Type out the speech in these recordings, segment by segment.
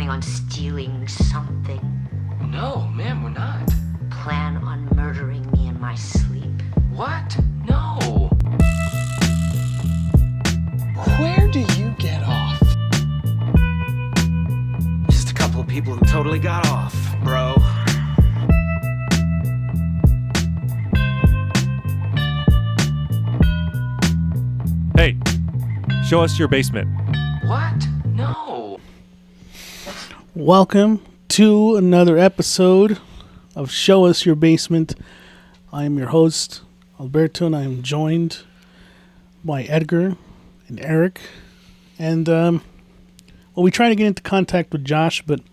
planning on stealing something? No, ma'am, we're not. Plan on murdering me in my sleep? What? No. Where do you get off? Just a couple of people who totally got off, bro. Hey, show us your basement. What? No. Welcome to another episode of Show Us Your Basement. I am your host, Alberto, and I am joined by Edgar and Eric. And, we tried to get into contact with Josh, but it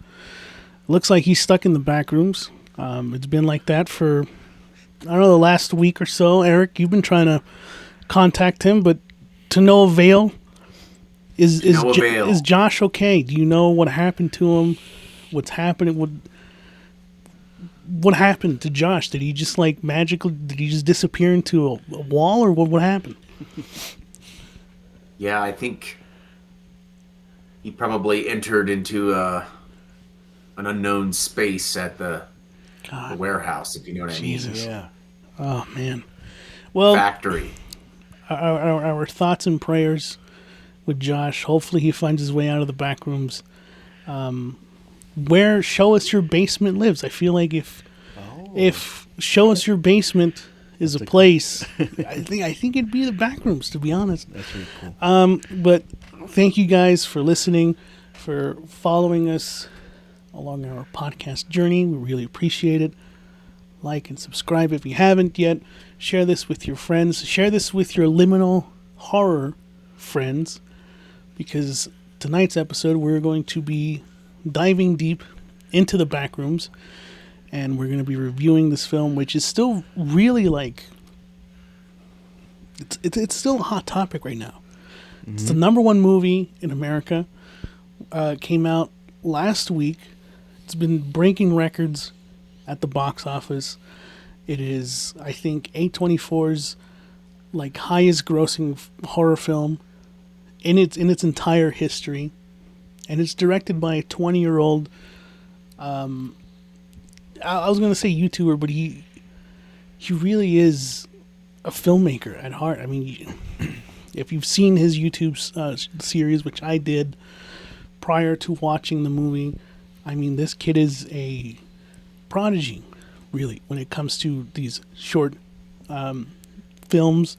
looks like he's stuck in the back rooms. It's been like that for, I don't know, the last week or so. Eric, you've been trying to contact him, but to no avail. Is Josh okay? Do you know what happened to him? What's happening? What happened to Josh? Did he just magically? Did he just disappear into a wall, or what happened? Yeah, I think he probably entered into an unknown space at the warehouse, if you know what Jesus. I mean. Yeah. Oh man. Well, factory. Our thoughts and prayers with Josh. Hopefully he finds his way out of the back rooms. Where Show Us Your Basement lives. I feel like if Show Us Your Basement is a place, I think it'd be the back rooms, to be honest. That's really cool. But thank you guys for listening, for following us along our podcast journey. We really appreciate it. Like and subscribe if you haven't yet. Share this with your friends. Share this with your liminal horror friends, because tonight's episode we're going to be diving deep into the back rooms, and we're going to be reviewing this film, which is still really it's still a hot topic right now. Mm-hmm. It's the number one movie in America. Came out last week. It's been breaking records at the box office. It is, I think, A24's highest grossing horror film in its entire history, and it's directed by a 20-year-old. I was going to say YouTuber, but he really is a filmmaker at heart. I mean, if you've seen his YouTube series, which I did prior to watching the movie, I mean, this kid is a prodigy, really, when it comes to these short films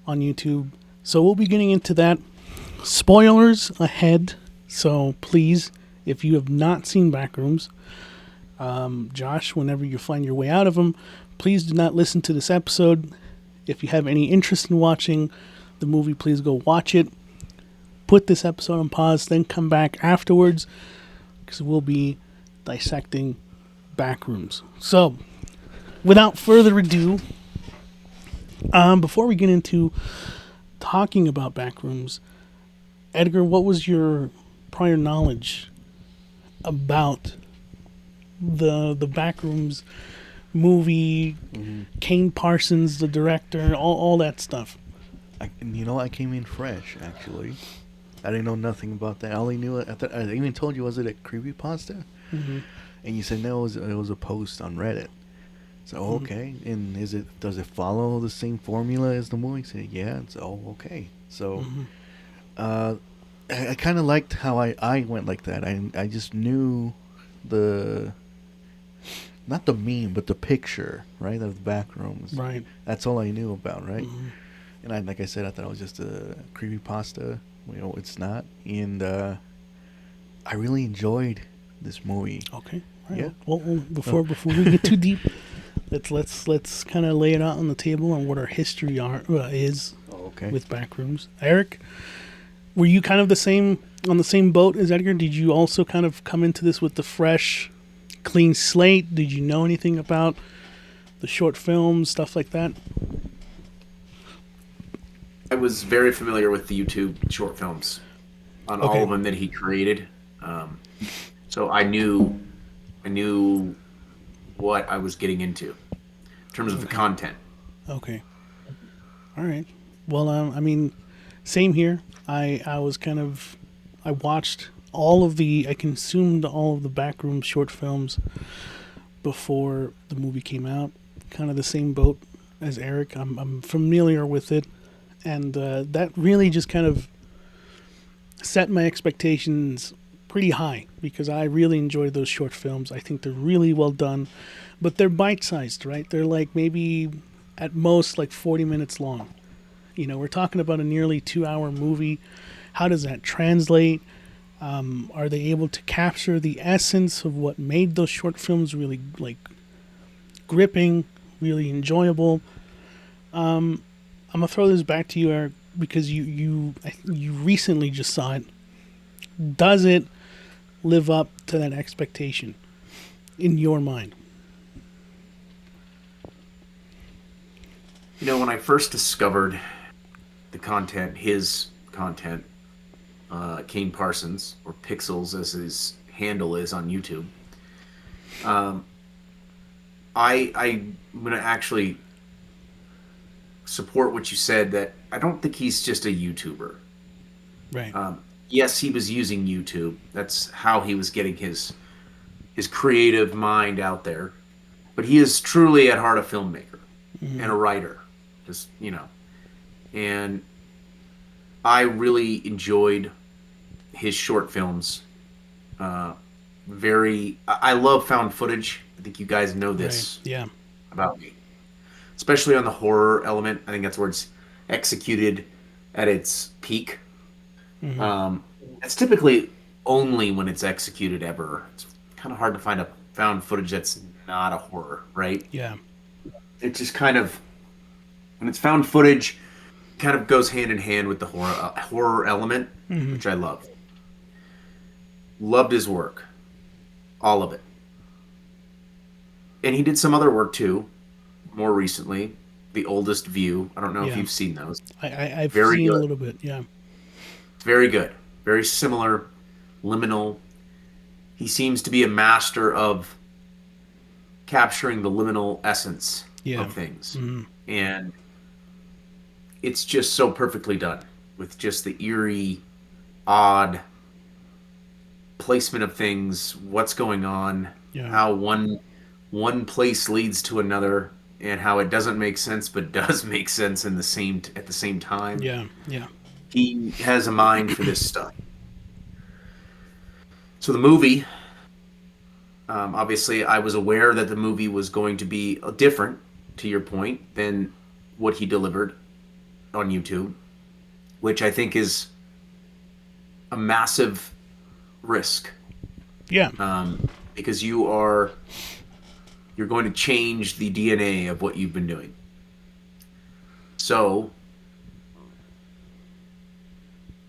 on YouTube. So we'll be getting into that. Spoilers ahead. So please, if you have not seen Backrooms, Josh, whenever you find your way out of them, please do not listen to this episode. If you have any interest in watching the movie, please go watch it. Put this episode on pause, then come back afterwards, because we'll be dissecting Backrooms. So, without further ado, before we get into talking about Backrooms, Edgar, what was your prior knowledge about the Backrooms movie, Kane Parsons, the director, all that stuff? I came in fresh, actually. I didn't know nothing about that. I only knew it. I even told you, was it a creepypasta? Mm-hmm. And you said no, it was a post on Reddit. So okay, and does it follow the same formula as the movie? I said yeah. So okay. So I kind of liked how I went like that. I just knew not the meme, but the picture, right, of the Backrooms. Right. That's all I knew about, right? Mm-hmm. And like I said, I thought it was just a creepypasta. It's not. And I really enjoyed this movie. Okay. Right. Yeah. Well, before we get too deep, let's kind of lay it out on the table on what our history is with Backrooms. Eric, were you kind of on the same boat as Edgar? Did you also kind of come into this with the fresh, clean slate? Did you know anything about the short films, stuff like that? I was very familiar with the YouTube short films on all of them that he created. So I knew what I was getting into in terms of the content. Okay. All right. Well, I mean, same here. I watched I consumed all of the Backrooms short films before the movie came out. Kind of the same boat as Eric. I'm familiar with it, and that really just kind of set my expectations pretty high because I really enjoyed those short films. I think they're really well done, but they're bite-sized, right? They're like maybe at most like 40 minutes long. We're talking about a nearly 2-hour movie. How does that translate? Are they able to capture the essence of what made those short films really like gripping, really enjoyable? I'm gonna throw this back to you, Eric, because you recently just saw it. Does it live up to that expectation in your mind? When I first discovered his content, Kane Parsons, or Pixels as his handle is on YouTube, I'm going to actually support what you said, that I don't think he's just a YouTuber. Right. Yes, he was using YouTube. That's how he was getting his creative mind out there. But he is truly at heart a filmmaker and a writer. Just, And I really enjoyed his short films. I love found footage. I think you guys know this about me. Especially on the horror element. I think that's where it's executed at its peak. It's typically only when it's executed ever. It's kind of hard to find a found footage that's not a horror, right? Yeah. It's just kind of, when it's found footage, kind of goes hand in hand with the horror element, which I love. Loved his work. All of it. And he did some other work too, more recently. The Oldest View. I don't know if you've seen those. I've Very seen good. a little bit, yeah. Very good. Very similar. Liminal. He seems to be a master of capturing the liminal essence of things. And it's just so perfectly done, with just the eerie, odd placement of things, what's going on, how one place leads to another, and how it doesn't make sense but does make sense at the same time. Yeah. He has a mind for this stuff. So the movie, obviously I was aware that the movie was going to be different, to your point, than what he delivered on YouTube, which I think is a massive risk. Yeah. Because you're going to change the DNA of what you've been doing. So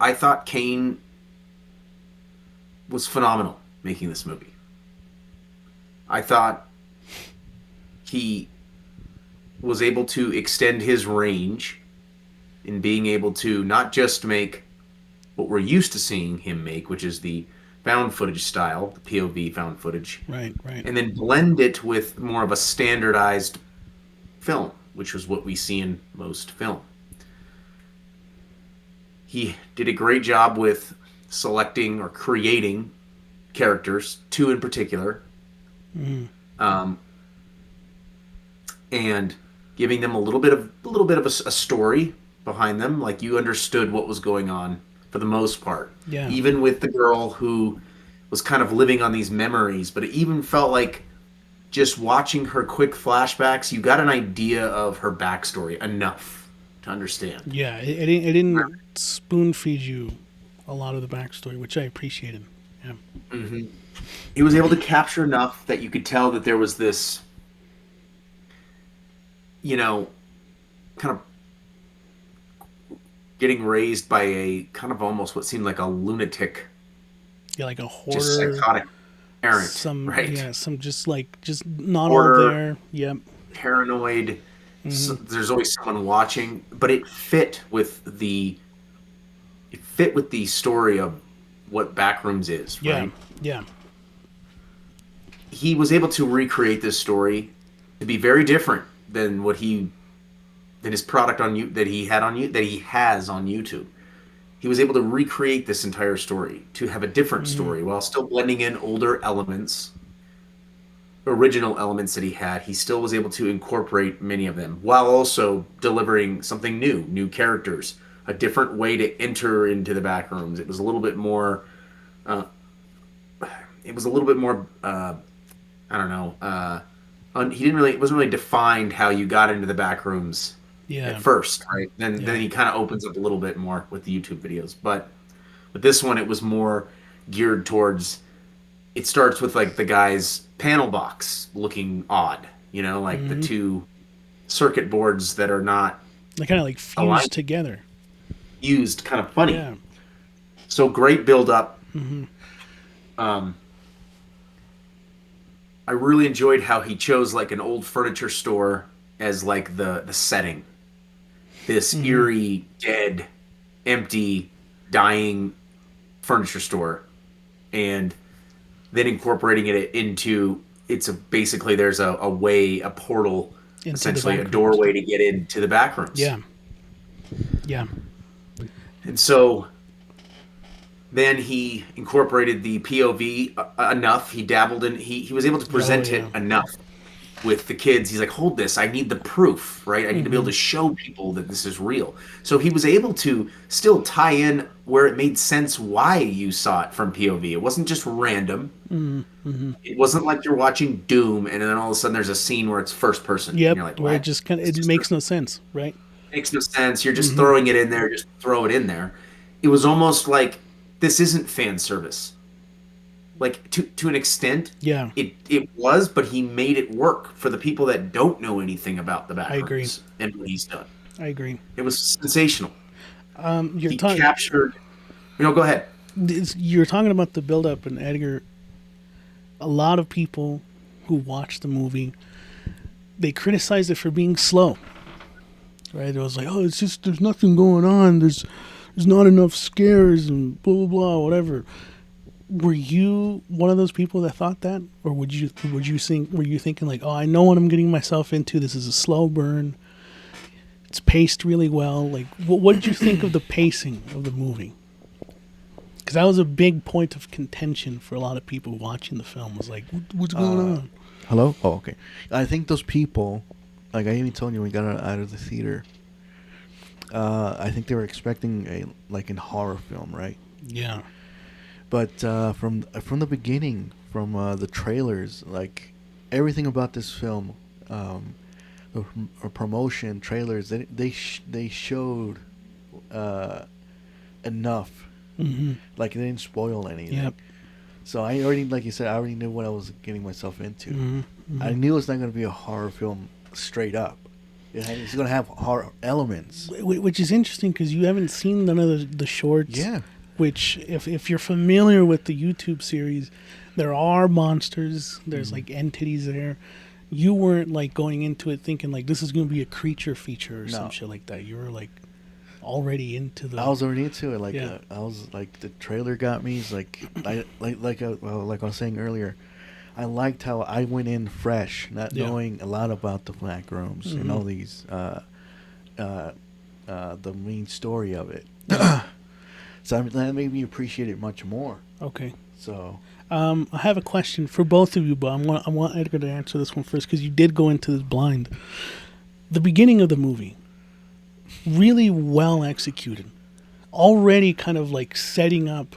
I thought Kane was phenomenal making this movie. I thought he was able to extend his range in being able to not just make what we're used to seeing him make, which is the found footage style, the POV found footage. Right. And then blend it with more of a standardized film, which was what we see in most film. He did a great job with selecting or creating characters, 2 in particular, and giving them a little bit of a story behind them. Like, you understood what was going on for the most part. Yeah. Even with the girl who was kind of living on these memories, but it even felt like just watching her quick flashbacks, you got an idea of her backstory enough to understand. Yeah, it didn't spoon feed you a lot of the backstory, which I appreciated. Yeah. He was able to capture enough that you could tell that there was this, kind of getting raised by a kind of almost what seemed like a lunatic, like a hoarder, just psychotic parent, right? Yeah, some just not Hoarder, all there. Yep. Paranoid. So there's always someone watching, but it fit with the story of what Backrooms is, right? Yeah. He was able to recreate this story to be very different than his product that he has on YouTube. he was able to recreate this entire story to have a different story while still blending in older elements, original elements that he had. He still was able to incorporate many of them while also delivering something new characters, a different way to enter into the Backrooms. It was a little bit more. It was a little bit more. I don't know. He didn't really. It wasn't really defined how you got into the Backrooms at first, right? Then he kind of opens up a little bit more with the YouTube videos, but with this one, it was more geared towards. It starts with like the guy's panel box looking odd, like the two circuit boards that are not. They kind of like fused aligned. together. Used, kind of funny. Yeah. So great build up. I really enjoyed how he chose like an old furniture store as like the setting. This eerie, dead, empty, dying furniture store, and then incorporating it into basically there's a way, a portal, Into essentially a doorway to get into the Backrooms. Yeah. Yeah. And so then he incorporated the POV enough. He dabbled in. He was able to present it enough with the kids. He's like, hold this. I need the proof, right? I need to be able to show people that this is real. So he was able to still tie in where it made sense why you saw it from POV. It wasn't just random. It wasn't like you're watching Doom and then all of a sudden there's a scene where it's first person. Yep. And you're like, where it just kind of it makes no sense, right? Makes no sense. You're just throwing it in there. Just throw it in there. It was almost like this isn't fan service. Like to an extent, Yeah. It was, but he made it work for the people that don't know anything about the Backrooms. I agree. And what he's done. I agree. It was sensational. You're He talking. captured. Go ahead. You're talking about the build-up, and Edgar. A lot of people who watch the movie, they criticize it for being slow. Right? It was like, oh, it's just there's nothing going on. There's not enough scares and blah blah blah, whatever. Were you one of those people that thought that, or were you thinking like, oh, I know what I'm getting myself into. This is a slow burn. It's paced really well. Like, what did you think of the pacing of the movie? Because that was a big point of contention for a lot of people watching the film. Was like, what's going on? Hello? Oh, okay. I think those people, like I even told you when we got out of the theater, I think they were expecting a horror film, right? Yeah. But from the beginning, from the trailers, like everything about this film, the promotion trailers, they showed enough. Like they didn't spoil anything. Yep. So I already, like you said, I already knew what I was getting myself into. I knew it's not going to be a horror film straight up. It's going to have horror elements. Which is interesting because you haven't seen none of the shorts. Yeah. Which, if you're familiar with the YouTube series, there are monsters. There's like entities there. You weren't like going into it thinking like this is going to be a creature feature or some shit like that. You were like already into the. I was already into it. Like Yeah. I was like the trailer got me. It's like I was saying earlier, I liked how I went in fresh, not knowing a lot about the Backrooms and all these the main story of it. So that made me appreciate it much more. Okay. So I have a question for both of you, but I want Edgar to answer this one first because you did go into this blind. The beginning of the movie, really well executed, already kind of like setting up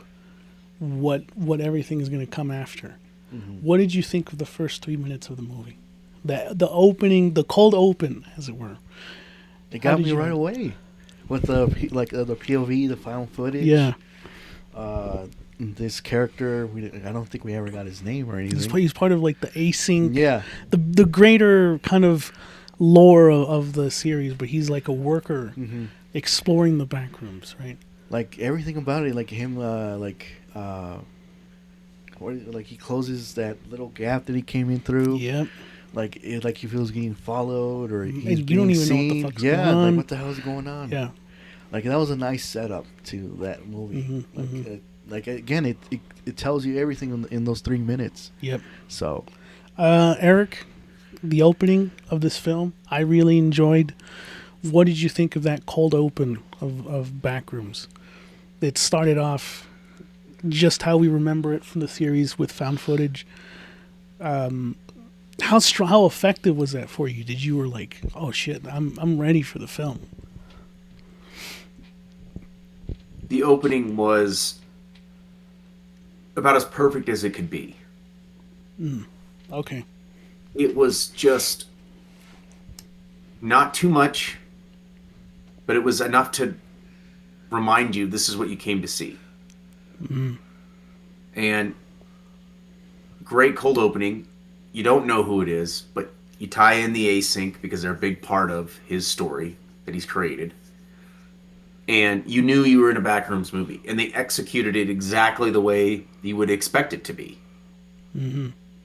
what everything is going to come after. What did you think of the first 3 minutes of the movie? The opening, the cold open, as it were. it got me right away with the POV, the found footage. Yeah. This character, I don't think we ever got his name or anything. He's part of like the async, Yeah. the greater kind of lore of the series, but he's like a worker exploring the Backrooms, right? Like everything about it, like him, he closes that little gap that he came in through. Yep. Like he feels getting followed or he's you being don't even seen. know what the fuck's yeah, going on. like what the hell's going on? Yeah. Like that was a nice setup to that movie. Like again, it tells you everything in those 3 minutes. Yep. So, Eric, the opening of this film, I really enjoyed. What did you think of that cold open of Backrooms? It started off just how we remember it from the series with found footage. How effective was that for you? Did you were like, oh shit, I'm ready for the film? The opening was about as perfect as it could be. Okay. It was just not too much, but it was enough to remind you this is what you came to see. And great cold opening. You don't know who it is, but you tie in the async because they're a big part of his story that he's created. And you knew you were in a Backrooms movie, and they executed it exactly the way you would expect it to be.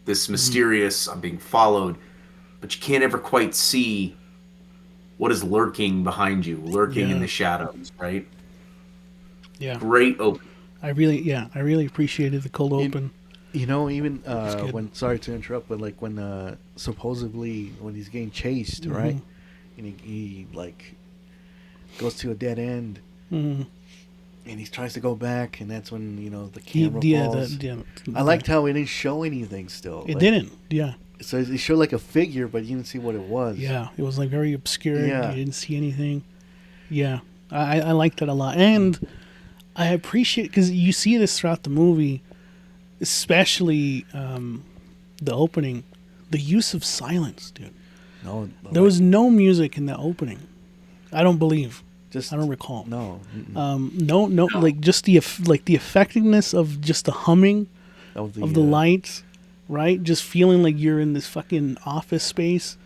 This mysterious, I'm being followed, but you can't ever quite see what is lurking behind you, lurking in the shadows, right? Yeah. Great open. I really appreciated the cold open. You know, even good. when, sorry to interrupt, but like when supposedly when he's getting chased, right, and he like goes to a dead end, and he tries to go back, and that's when the camera falls. I liked how it didn't show anything. Still, it didn't. Yeah. So it showed like a figure, but you didn't see what it was. Yeah, it was like very obscure. Yeah. You didn't see anything. Yeah, I liked that a lot, and I appreciate because you see this throughout the movie, especially the opening, the use of silence, dude. No, there was no music in the opening. I don't believe. I don't recall. No. No. Like just the effectiveness of just the humming of the lights, right? Just feeling like you're in this fucking office space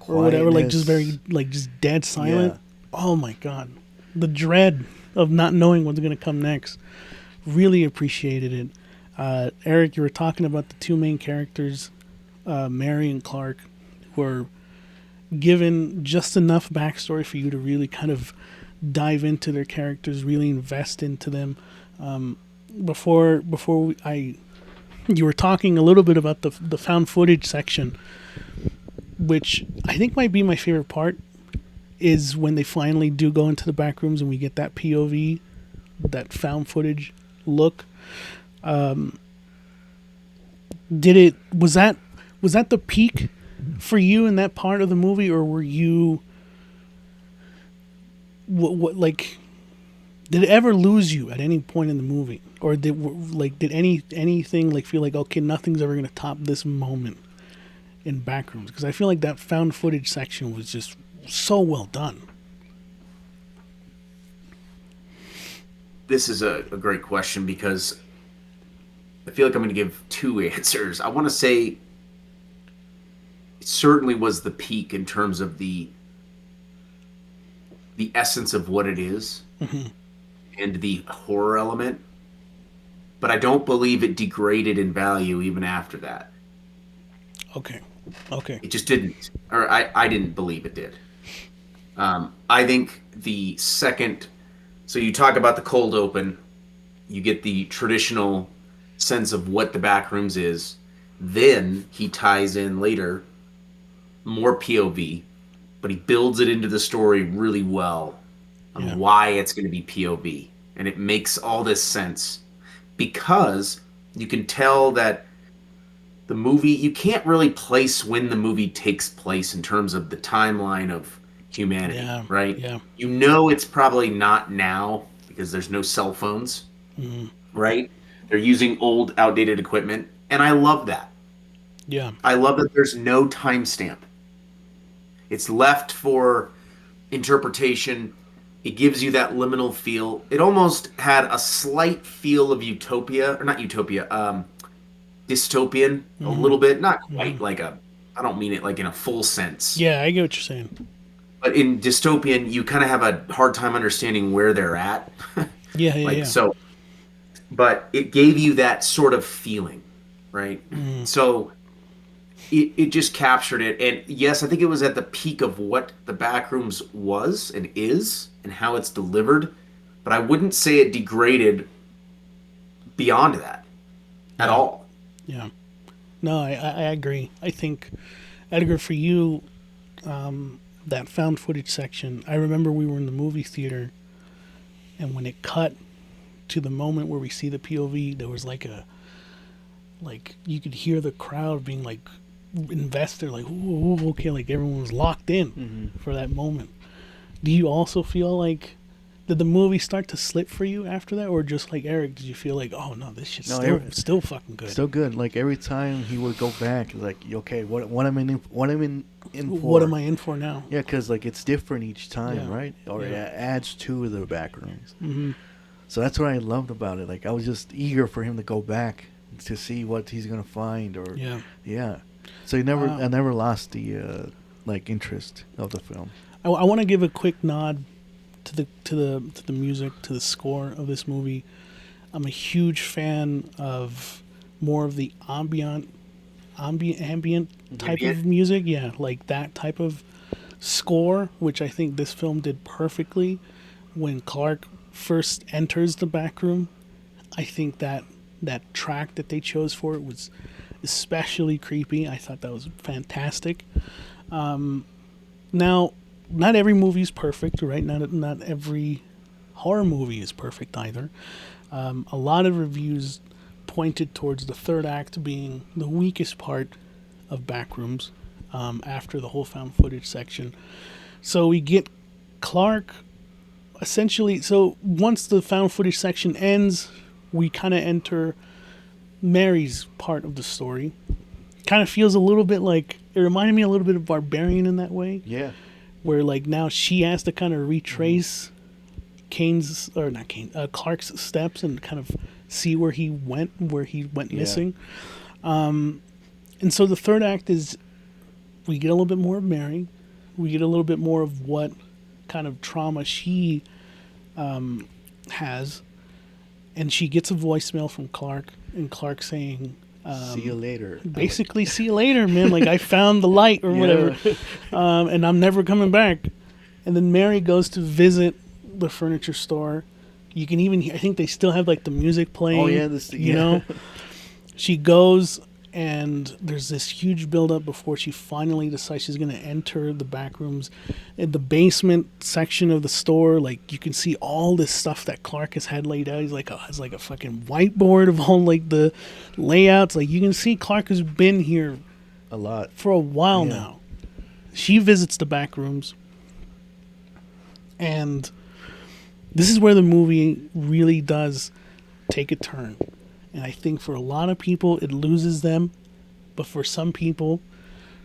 or whatever. Like just very just dead silent. Yeah. Oh my god, the dread of not knowing what's gonna come next. Really appreciated it. Eric, you were talking about the two main characters, Mary and Clark, who are given just enough backstory for you to really kind of dive into their characters, really invest into them. You were talking a little bit about the found footage section, which I think might be my favorite part, is when they finally do go into the back rooms and we get that POV, that found footage look. Was that the peak for you in that part of the movie, or were you what did it ever lose you at any point in the movie, or did anything feel like, okay, nothing's ever going to top this moment in Backrooms? Because I feel like that found footage section was just so well done. This is a great question because I feel like I'm going to give two answers. I want to say it certainly was the peak in terms of the essence of what it is and the horror element, but I don't believe it degraded in value even after that. Okay. It just didn't, or I didn't believe it did. I think the second, so you talk about the cold open, you get the traditional sense of what the Backrooms is, then he ties in later more POV, but he builds it into the story really well on why it's going to be POV, and it makes all this sense because you can tell that the movie, you can't really place when the movie takes place in terms of the timeline of humanity, right? Yeah. You know it's probably not now because there's no cell phones, right? They're using old, outdated equipment, and I love that. Yeah. I love that there's no timestamp. It's left for interpretation. It gives you that liminal feel. It almost had a slight feel of utopia, or not utopia, dystopian, a little bit. Not quite like I don't mean it like in a full sense. Yeah, I get what you're saying. But in dystopian, you kind of have a hard time understanding where they're at. Yeah. So, but it gave you that sort of feeling, right? So it just captured it. And yes, I think it was at the peak of what the Backrooms was and is and how it's delivered. But I wouldn't say it degraded beyond that at all. Yeah. No, I agree. I think, Edgar, for you, that found footage section, I remember we were in the movie theater, and when it cut to the moment where we see the POV, there was like you could hear the crowd being like invested, like, ooh, okay, like everyone was locked in for that moment. Do you also feel like, did the movie start to slip for you after that, or just like Eric, did you feel like, oh no, this shit's still fucking good? So good. Like every time he would go back, like, okay, what am I in for? What am I in for now? Yeah, because like it's different each time, Yeah. right? Or Yeah. it adds to the Backrooms. So that's what I loved about it. Like I was just eager for him to go back to see what he's gonna find, or yeah. So I never lost the like interest of the film. I want to give a quick nod to the music, to the score of this movie. I'm a huge fan of more of the ambient type of music. Yeah, like that type of score, which I think this film did perfectly. When Clark first enters the back room, I think that track that they chose for it was especially creepy. I thought that was fantastic. Now, not every movie is perfect, right? Not every horror movie is perfect either. A lot of reviews pointed towards the third act being the weakest part of Backrooms after the whole found footage section. So we get Clark essentially. So once the found footage section ends, we kind of enter Mary's part of the story. Kind of feels a little bit like, it reminded me a little bit of Barbarian in that way. Yeah. Where like now she has to kind of retrace Clark's steps and kind of see where he went missing. And so the third act is, we get a little bit more of Mary. We get a little bit more of what kind of trauma she has. And she gets a voicemail from Clark, and Clark saying, see you later. Basically, see you later, man. Like, I found the light or whatever. And I'm never coming back. And then Mary goes to visit the furniture store. You can even hear, I think they still have like the music playing. Oh, yeah. You know? She goes, and there's this huge buildup before she finally decides she's going to enter the back rooms. In the basement section of the store, like, you can see all this stuff that Clark has had laid out. He's like, has like a fucking whiteboard of all like the layouts. Like, you can see Clark has been here a lot for a while now. She visits the back rooms, and this is where the movie really does take a turn. And I think for a lot of people, it loses them. But for some people,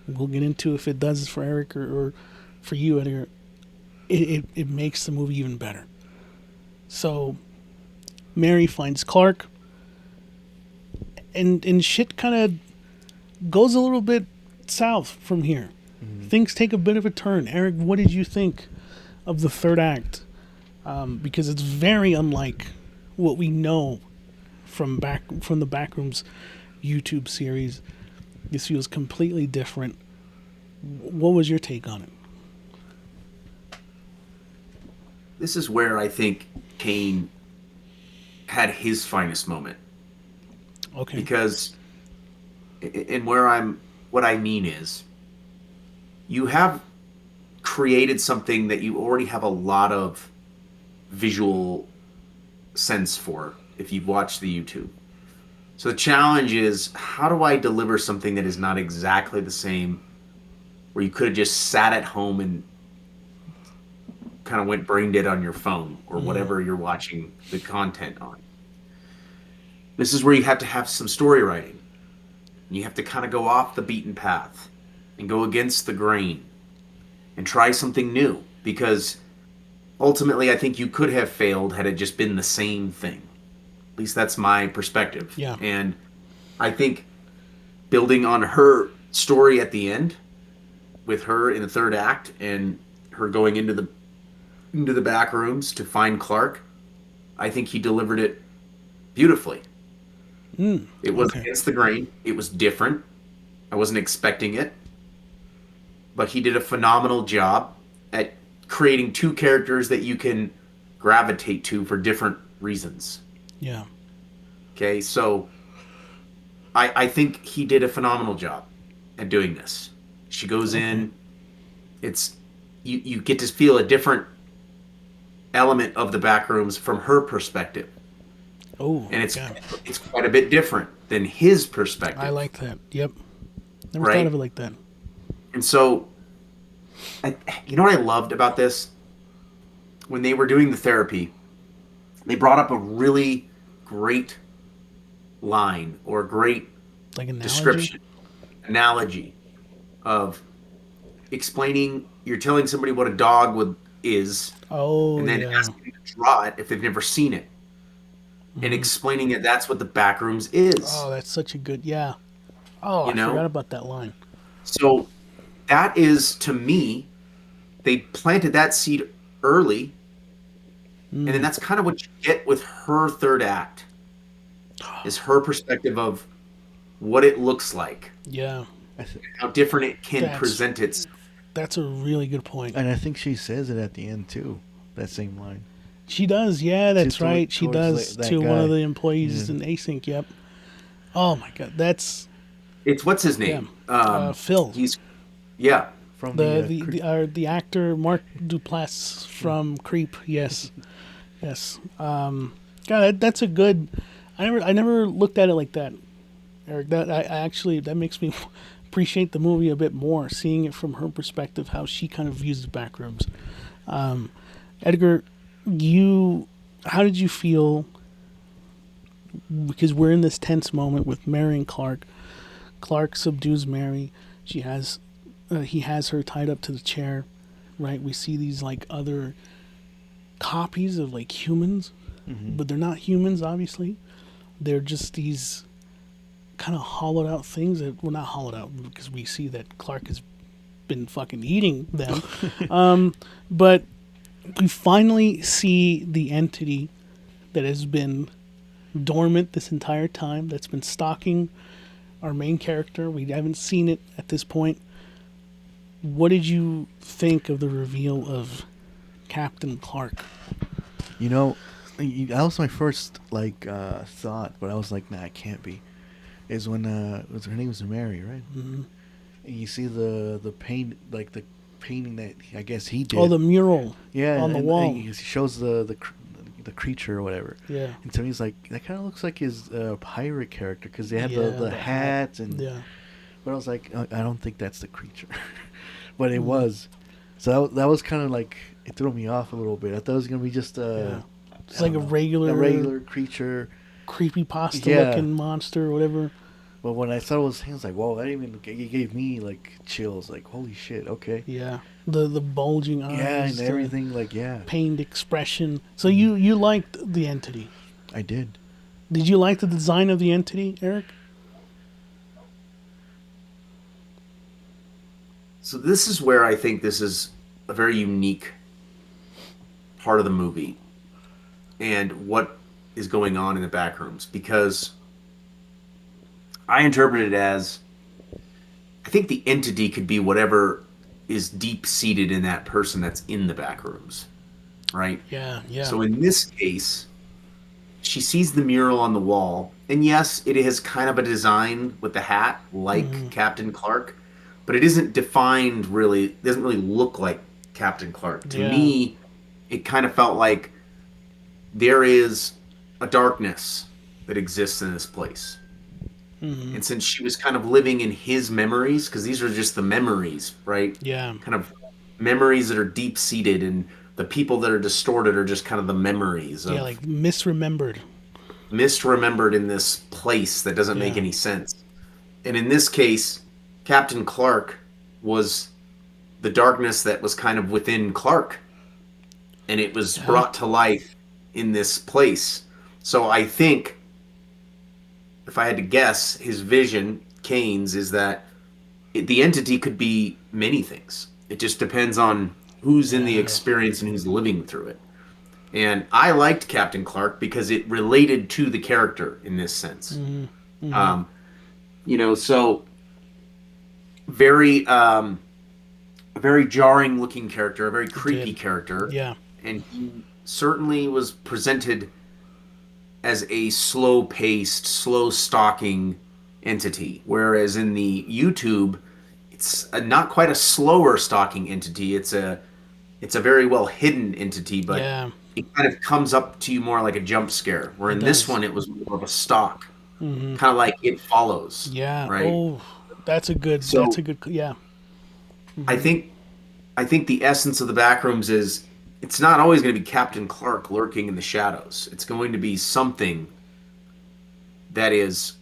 we'll get into if it does for Eric or for you, Edgar, it makes the movie even better. So Mary finds Clark, and shit kind of goes a little bit south from here. Things take a bit of a turn. Eric, what did you think of the third act? Because it's very unlike what we know from the Backrooms YouTube series. This feels completely different. What was your take on it? This is where I think Kane had his finest moment. Okay. Because, what I mean is, you have created something that you already have a lot of visual sense for if you've watched the YouTube. So the challenge is, how do I deliver something that is not exactly the same, where you could have just sat at home and kind of went brain dead on your phone or whatever you're watching the content on. This is where you have to have some story writing. You have to kind of go off the beaten path and go against the grain and try something new, because ultimately I think you could have failed had it just been the same thing. At least that's my perspective. Yeah. And I think building on her story at the end, with her in the third act and her going into the back rooms to find Clark, I think he delivered it beautifully. It was against the grain. It was different. I wasn't expecting it. But he did a phenomenal job at creating two characters that you can gravitate to for different reasons. Yeah. Okay, so I think he did a phenomenal job at doing this. She goes in. It's you get to feel a different element of the back rooms from her perspective. Oh, and it's yeah. it's quite a bit different than his perspective. I like that. Yep. Never Right? thought of it like that. And so, you know what I loved about this? When they were doing the therapy, they brought up a really great line or a great Like analogy. description, analogy of explaining. You're telling somebody what a dog is, Oh, and then yeah. asking them to draw it if they've never seen it, and explaining that that's what the Backrooms is. Oh, that's such a good, yeah. Oh, You I know? forgot about that line. So that is, to me, they planted that seed early, and then that's kind of what you get with her third act, is her perspective of what it looks like, Yeah, how different it can That's- present itself. that's a really good point. And I think she says it at the end too. That same line. She does, yeah, that's toward- right. She towards does that to one of guy. the employees Yeah. in Async, yep. Oh my god, that's It's what's his name? Phil. He's yeah. From The actor Mark Duplass from Creep. Yes, yes. God, that's a good. I never looked at it like that, Eric. That I actually that makes me appreciate the movie a bit more, seeing it from her perspective, how she kind of views the Backrooms. Edgar, how did you feel? Because we're in this tense moment with Mary and Clark. Clark subdues Mary. He has her tied up to the chair, right? We see these like other copies of like humans, but they're not humans, obviously. They're just these kind of hollowed out things that, well, not hollowed out because we see that Clark has been fucking eating them. But we finally see the entity that has been dormant this entire time, that's been stalking our main character. We haven't seen it at this point. What did you think of the reveal of Captain Clark? You know, that was my first thought, but I was like, nah, it can't be. Is when her name was Mary, right? Mm-hmm. And you see the paint, like the painting that I guess he did. Oh, the mural. Yeah, on the and wall. he shows the creature or whatever. Yeah. And to me, it's like that kind of looks like his pirate character because they had Yeah, the hats and. Yeah. But I was like, I don't think that's the creature, but it was. So that was kind of like it threw me off a little bit. I thought it was gonna be just It's like a regular creature, creepypasta looking monster or whatever. But when I saw his hands, like, whoa, that even it gave me like chills. Like, holy shit, okay. Yeah, the bulging eyes. Yeah, and the everything, like, yeah. pained expression. So you liked the entity. I did. Did you like the design of the entity, Eric? So this is where I think this is a very unique part of the movie and what is going on in the Backrooms, because I interpret it as, I think the entity could be whatever is deep-seated in that person that's in the Backrooms, right? Yeah. So in this case, she sees the mural on the wall, and yes, it has kind of a design with the hat, like Captain Clark, but it isn't defined really, it doesn't really look like Captain Clark. To me, it kind of felt like there is a darkness that exists in this place. And since she was kind of living in his memories, because these are just the memories, right? Yeah. Kind of memories that are deep-seated, and the people that are distorted are just kind of the memories. Yeah, like misremembered in this place that doesn't make any sense. And in this case, Captain Clark was the darkness that was kind of within Clark, and it was brought to life in this place. So I think, if I had to guess, his vision, Kane's, is that the entity could be many things. It just depends on who's in the experience and who's living through it. And I liked Captain Clark because it related to the character in this sense. So very jarring looking character, a very creepy character. Yeah. And he certainly was presented as a slow-paced, slow-stalking entity, whereas in the YouTube, it's not quite a slower stalking entity. It's a very well hidden entity, but it kind of comes up to you more like a jump scare. Where in this one, it was more of a stalk, kind of like It Follows. Yeah. Right. Oh, that's a good. So- that's a good. Yeah. I think the essence of the Backrooms is it's not always going to be Captain Clark lurking in the shadows. It's going to be something that is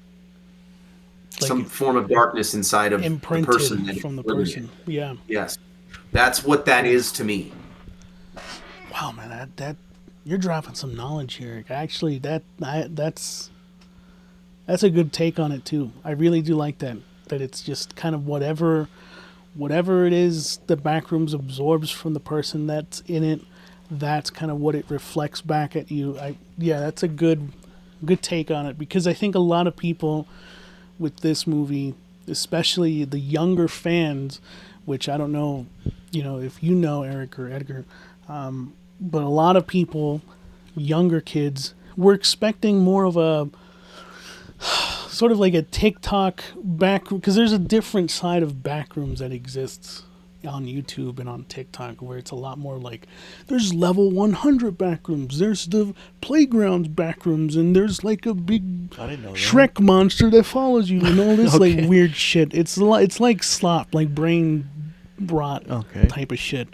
Like some form of darkness inside of the person imprinted that from the is living person. it. Yeah. Yes, that's what that is to me. Wow, man, that you're dropping some knowledge here. Actually, that's a good take on it too. I really do like that. That it's just kind of whatever it is the Backrooms absorbs from the person that's in it. That's kind of what it reflects back at you. That's a good take on it, because I think a lot of people with this movie, especially the younger fans, which I don't know, if you know Eric or Edgar, but a lot of people, younger kids, were expecting more of a sort of like a TikTok back, because there's a different side of Backrooms that exists on YouTube and on TikTok, where it's a lot more like there's level 100 Backrooms, there's the playgrounds Backrooms, and there's like a big I didn't know that. Shrek monster that follows you and all this Okay. like weird shit. It's like slop, like brain rot Okay. type of shit.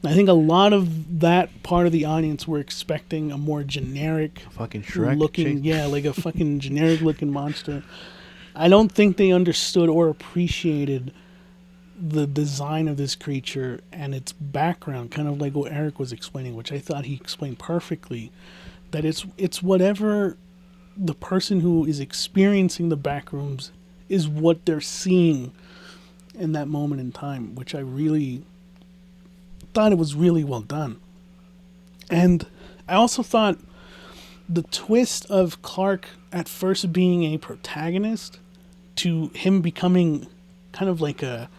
I think a lot of that part of the audience were expecting a more generic Fucking Shrek. looking, chick. like a fucking generic looking monster. I don't think they understood or appreciated the design of this creature and its background, kind of like what Eric was explaining, which I thought he explained perfectly. That it's whatever the person who is experiencing the Backrooms is what they're seeing in that moment in time, which I really thought it was really well done. And I also thought the twist of Clark at first being a protagonist to him becoming kind of like a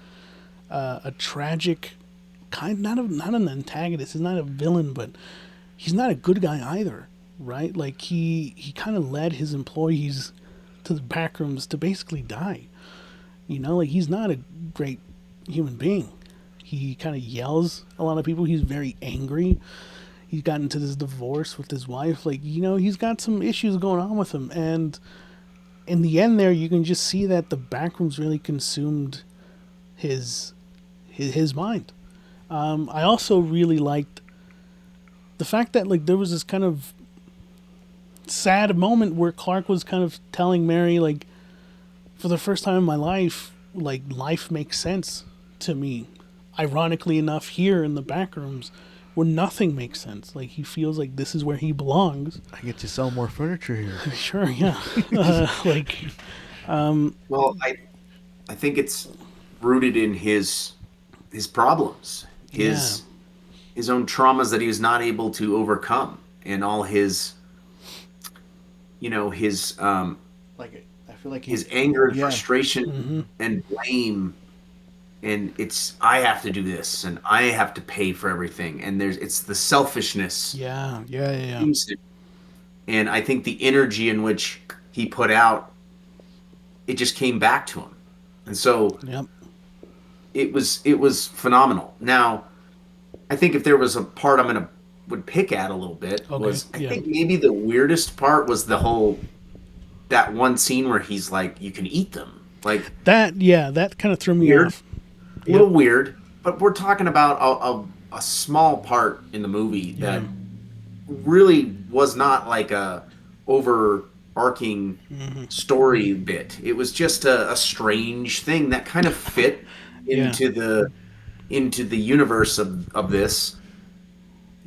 tragic kind, not an antagonist, he's not a villain, but he's not a good guy either, right? Like he kind of led his employees to the Backrooms to basically die. Like he's not a great human being. He kind of yells a lot of people. He's very angry. He's gotten into this divorce with his wife. Like, he's got some issues going on with him. And in the end there, you can just see that the Backrooms really consumed his mind. I also really liked the fact that, like, there was this kind of sad moment where Clark was kind of telling Mary, like, for the first time in my life, like, life makes sense to me. Ironically enough, here in the Backrooms, where nothing makes sense. Like, he feels like this is where he belongs. I get to sell more furniture here. Sure, yeah. Well, I think it's rooted in his problems, his own traumas that he was not able to overcome, and all his Like, I feel like his anger and yeah. frustration and blame, and it's I have to do this and I have to pay for everything, and it's the selfishness. Yeah. And I think the energy in which he put out, it just came back to him, and so Yep. it was phenomenal. Now, I think if there was a part would pick at a little bit was I think maybe the weirdest part was that one scene where he's like, you can eat them. Like That kind of threw me Weird. off. a little weird, but we're talking about a small part in the movie that really was not like a overarching story bit. It was just a strange thing that kind of fit into the universe of this.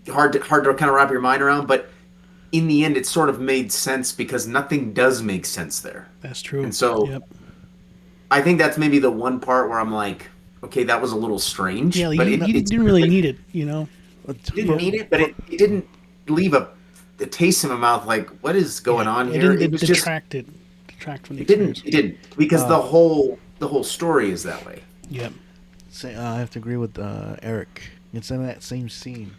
Hard to kind of wrap your mind around, but in the end, it sort of made sense because nothing does make sense there. That's true. And so I think that's maybe the one part where I'm like, okay, that was a little strange. Yeah, but you didn't really need it, Didn't need it, but it didn't leave a taste in my mouth like, what is going on here? It was detract from the It didn't because the whole story is that way. Yep. I have to agree with Eric. It's in that same scene.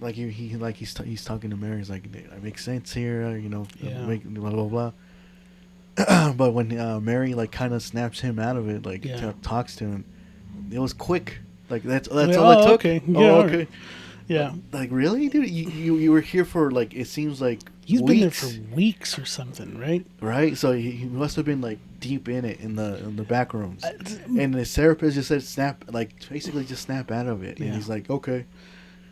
Like he's talking to Mary. He's like, "It makes sense here, make blah blah blah." But when Mary like kind of snaps him out of it, like talks to him, it was quick. Like that's all it took. Okay. Yeah, Oh, okay. Yeah. Like, really, dude? You were here for, like, it seems like He's weeks, been there for weeks or something, right? right? So he must have been, like, deep in it in the back rooms. And the therapist just said snap, like, basically just snap out of it. And Yeah. he's like, okay.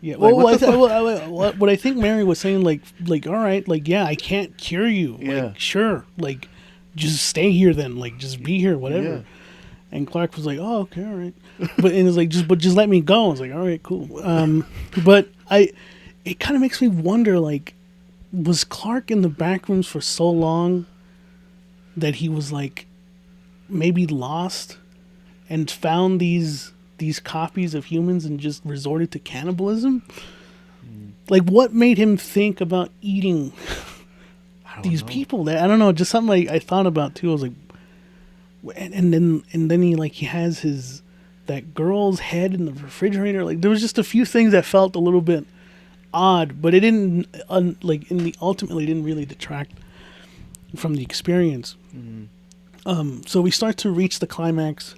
Yeah. Like, Well, what the what I think Mary was saying, like, all right, like, yeah, I can't cure you. Yeah. Like, sure, like, just stay here then. Like, just be here, whatever. Yeah. And Clark was like, "Oh, okay, all right," but and it's like, just let me go. I was like, "All right, cool." But it kind of makes me wonder, like, was Clark in the back rooms for so long that he was like maybe lost and found these copies of humans and just resorted to cannibalism? Like, what made him think about eating these people? That I don't know, just something like I thought about too. I was like. And then he has that girl's head in the refrigerator. Like, there was just a few things that felt a little bit odd, but it didn't ultimately didn't really detract from the experience. So we start to reach the climax.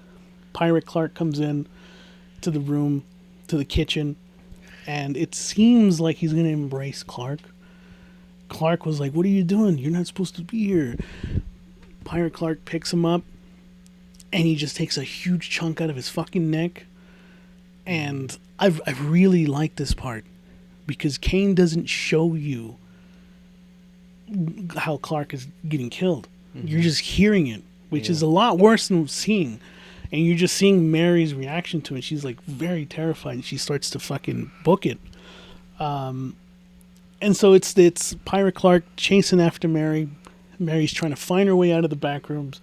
Pirate Clark comes in to the room, to the kitchen, and it seems like he's gonna embrace Clark. Clark was like, "What are you doing? You're not supposed to be here." Pirate Clark picks him up. And he just takes a huge chunk out of his fucking neck. And I really like this part. Because Kane doesn't show you how Clark is getting killed. You're just hearing it. Which is a lot worse than seeing. And you're just seeing Mary's reaction to it. She's like very terrified. And she starts to fucking book it. And so it's Pirate Clark chasing after Mary. Mary's trying to find her way out of the back rooms.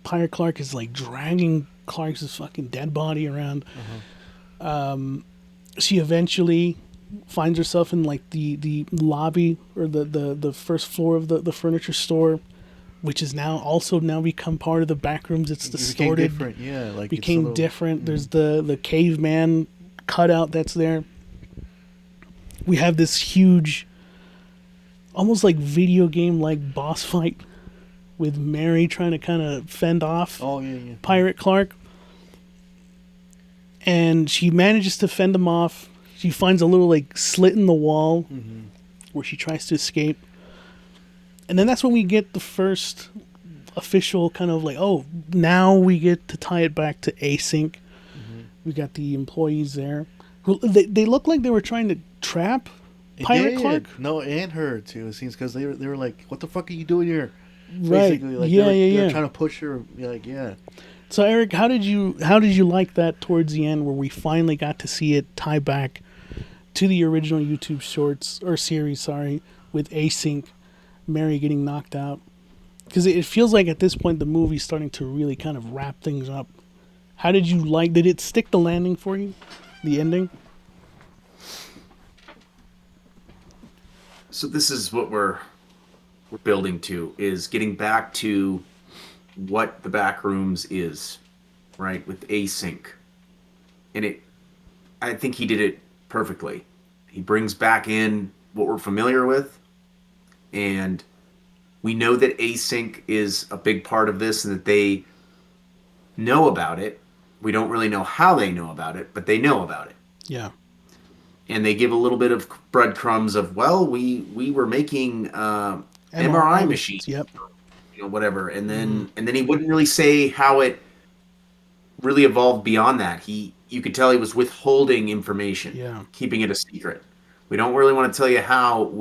Pirate Clark is like dragging Clark's fucking dead body around. She eventually finds herself in like the lobby or the first floor of the furniture store, which has now become part of the back rooms. It's distorted. Became different, yeah. Like became different. There's the caveman cutout that's there. We have this huge, almost like video game like boss fight with Mary trying to kind of fend off Pirate Clark. And she manages to fend him off. She finds a little like slit in the wall where she tries to escape. And then that's when we get the first official kind of like, oh, now we get to tie it back to async. We got the employees there. They look like they were trying to trap Pirate Clark. No, and her too. It seems because they were like, "What the fuck are you doing here?" Right. Basically, like Yeah. They're trying to push her. Like, yeah. So Eric, how did you like that towards the end where we finally got to see it tie back to the original YouTube shorts or series? Sorry, with async, Mary getting knocked out. Because it feels like at this point the movie's starting to really kind of wrap things up. How did you like? Did it stick the landing for you? The ending. So this is what we're building to, is getting back to what the Backrooms is, right, with async. And I think he did it perfectly. He brings back in what we're familiar with, and we know that async is a big part of this and that they know about it. We don't really know how they know about it, but they know about it. Yeah. And they give a little bit of breadcrumbs of, well, we were making MRI machines, yep, whatever, and then he wouldn't really say how it really evolved beyond that. You could tell he was withholding information, keeping it a secret. We don't really want to tell you how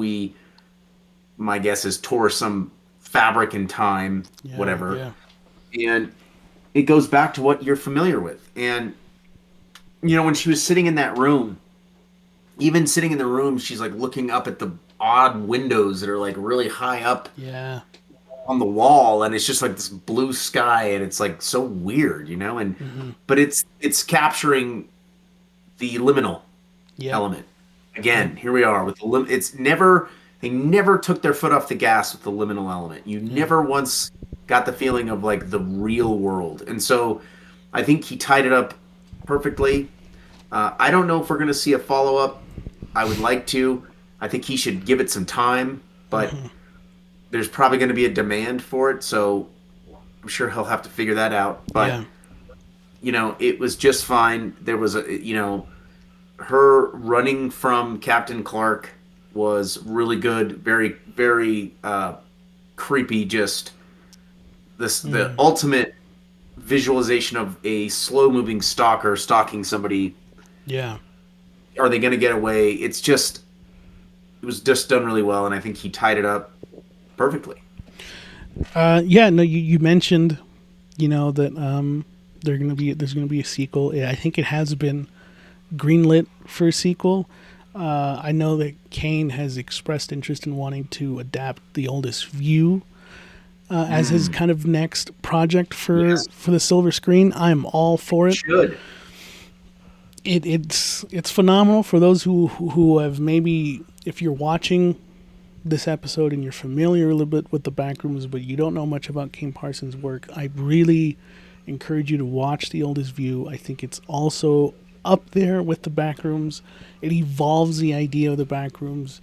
my guess is, tore some fabric in time, whatever, and it goes back to what you're familiar with. And when she was sitting in that room. Even sitting in the room, she's like looking up at the odd windows that are like really high up on the wall, and it's just like this blue sky, and it's like so weird, and but it's capturing the liminal element. Again, here we are with the they never took their foot off the gas with the liminal element. You never once got the feeling of like the real world. And so I think he tied it up perfectly. I don't know if we're going to see a follow-up. I would like to. I think he should give it some time, but there's probably going to be a demand for it, so I'm sure he'll have to figure that out. But, it was just fine. There was, her running from Captain Clark was really good. Very, very creepy. Just the ultimate visualization of a slow-moving stalker stalking somebody. Yeah. Are they going to get away? It was just done really well, and I think he tied it up perfectly. You mentioned, that there's gonna be a sequel. I think it has been greenlit for a sequel. I know that Kane has expressed interest in wanting to adapt The Oldest View as his kind of next project for the silver screen. I'm all for it. Should. It's phenomenal for those who have maybe, if you're watching this episode and you're familiar a little bit with the Backrooms, but you don't know much about Kane Parsons' work. I really encourage you to watch The Oldest View. I think it's also up there with the Backrooms. It evolves the idea of the Backrooms,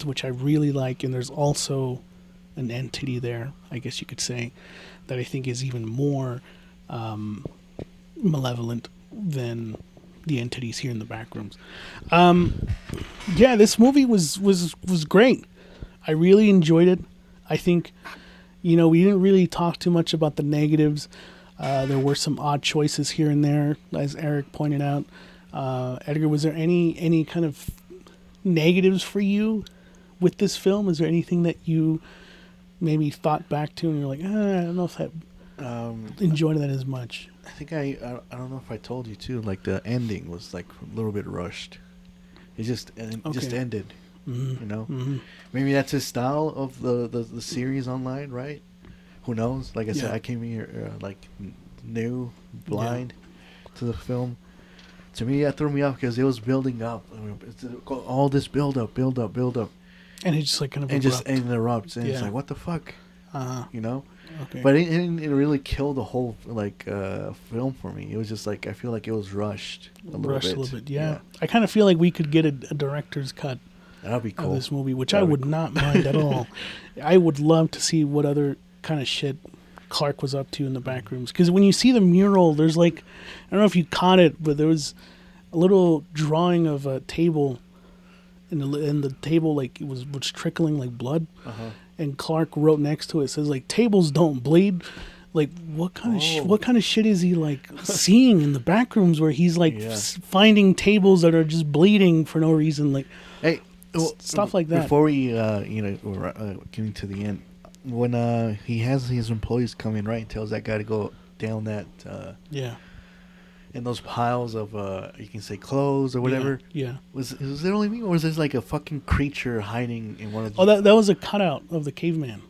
which I really like, and there's also an entity there, I guess you could say, that I think is even more malevolent than the entities here in the Backrooms. This movie was great. I really enjoyed it. I think, we didn't really talk too much about the negatives. There were some odd choices here and there, as Eric pointed out. Edgar, was there any kind of negatives for you with this film? Is there anything that you maybe thought back to and you're like, I don't know if I enjoyed that as much? I think I don't know if I told you too. Like the ending was like a little bit rushed. It just ended. Mm-hmm. Maybe that's his style of the series online, right? Who knows? Like I said, I came here new, blind to the film. To me, that threw me off because it was building up. All this build up, and it just like kind of interrupts, and it's like, what the fuck, Okay. But it didn't really kill the whole film for me. It was just like I feel like it was rushed a little bit. Yeah. I kind of feel like we could get a director's cut. That'd be cool. Of this movie, which I would not mind at all. I would love to see what other kind of shit Clark was up to in the Backrooms. Because when you see the mural, there's I don't know if you caught it, but there was a little drawing of a table, and the table it was trickling like blood. Uh-huh. And Clark wrote next to it, says tables don't bleed. What kind of shit is he seeing in the Backrooms where he's finding tables that are just bleeding for no reason? Hey, stuff like that. Before we we're getting to the end, when he has his employees come in, right, tells that guy to go down that in those piles of you can say clothes or whatever. Yeah. Was it only me, or was there a fucking creature hiding in one of the... Oh, that was a cutout of the caveman.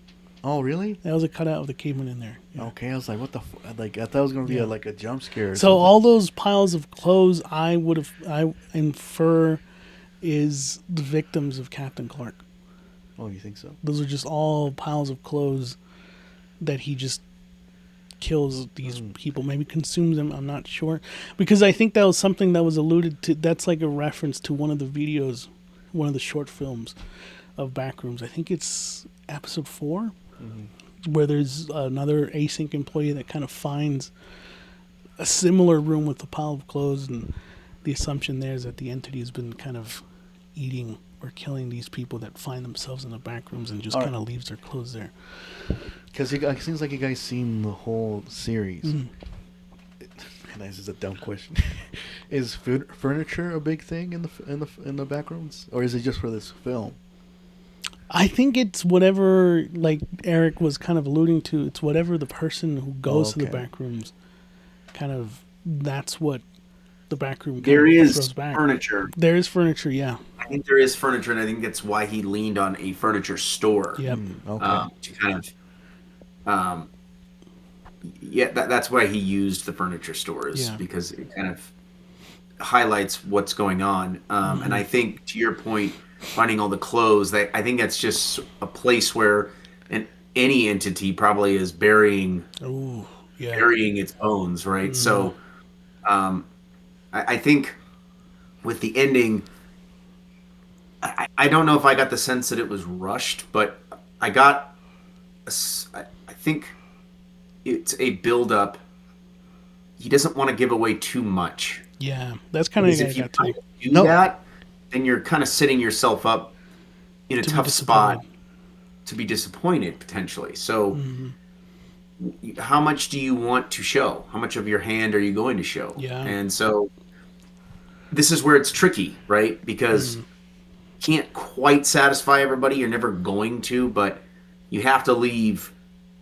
Oh, really? That was a cutout of the caveman in there. Yeah. Okay, I was like, what the I thought it was going to be a jump scare or so something. All those piles of clothes I infer is the victims of Captain Clark. Oh, you think so? Those are just all piles of clothes that he just kills these people, maybe consumes them, I'm not sure, because I think that was something that was alluded to. That's like a reference to one of the videos, one of the short films of Backrooms. I think it's episode 4, where there's another async employee that kind of finds a similar room with a pile of clothes, and the assumption there is that the entity has been kind of eating or killing these people that find themselves in the Backrooms and just kind of leaves their clothes there. Because it seems like you guys seen the whole series. And this is a dumb question. Is furniture a big thing in the Backrooms, or is it just for this film? I think it's whatever, like Eric was kind of alluding to. It's whatever the person who goes to the Backrooms, kind of. That's what the Backroom. There is furniture. There is furniture. Yeah. I think there is furniture, and I think that's why he leaned on a furniture store. Yep. To kind of. That's why he used the furniture stores, because it kind of highlights what's going on. And I think, to your point, finding all the clothes, I think that's just a place where any entity probably is burying its bones, right? So I think with the ending, I don't know if I got the sense that it was rushed, but I think it's a build-up. He doesn't want to give away too much. Yeah, that's kind of Because if you got to kind of do No. that, then you're kind of setting yourself up in a To be tough spot disappointed. to be disappointed potentially. So, Mm-hmm. how much do you want to show? How much of your hand are you going to show? Yeah. And so, this is where it's tricky, right? Because Mm. you can't quite satisfy everybody. You're never going to, but you have to leave.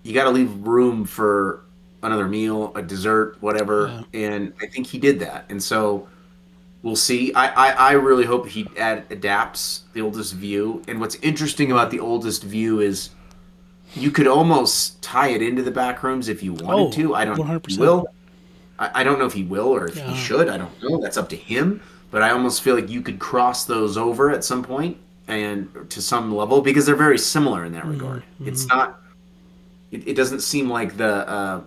You got to leave room for another meal, a dessert, whatever. Yeah. And I think he did that. And so we'll see. I really hope he adapts The Oldest View. And what's interesting about The Oldest View is you could almost tie it into the Backrooms if you wanted to. I don't know if he 100%. will. I don't know if he will or if he Yeah. should. I don't know. That's up to him. But I almost feel like you could cross those over at some point and to some level because they're very similar in that regard. It's not. It doesn't seem like they're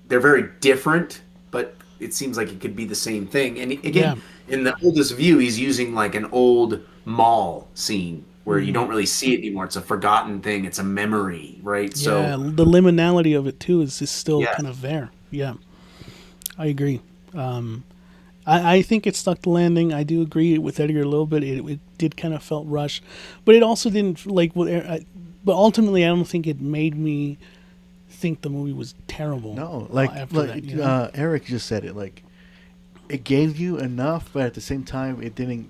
very different, but it seems like it could be the same thing. And again, in The Oldest View, he's using like an old mall scene where you don't really see it anymore. It's a forgotten thing. It's a memory, right? Yeah, So the liminality of it too is still Yes. kind of there. Yeah, I agree. I think it stuck the landing. I do agree with Edgar a little bit. It did kind of felt rushed, but it also didn't like. But ultimately, I don't think it made me think the movie was terrible. No, like, after that, you know? Eric just said it. Like, it gave you enough, but at the same time, it didn't.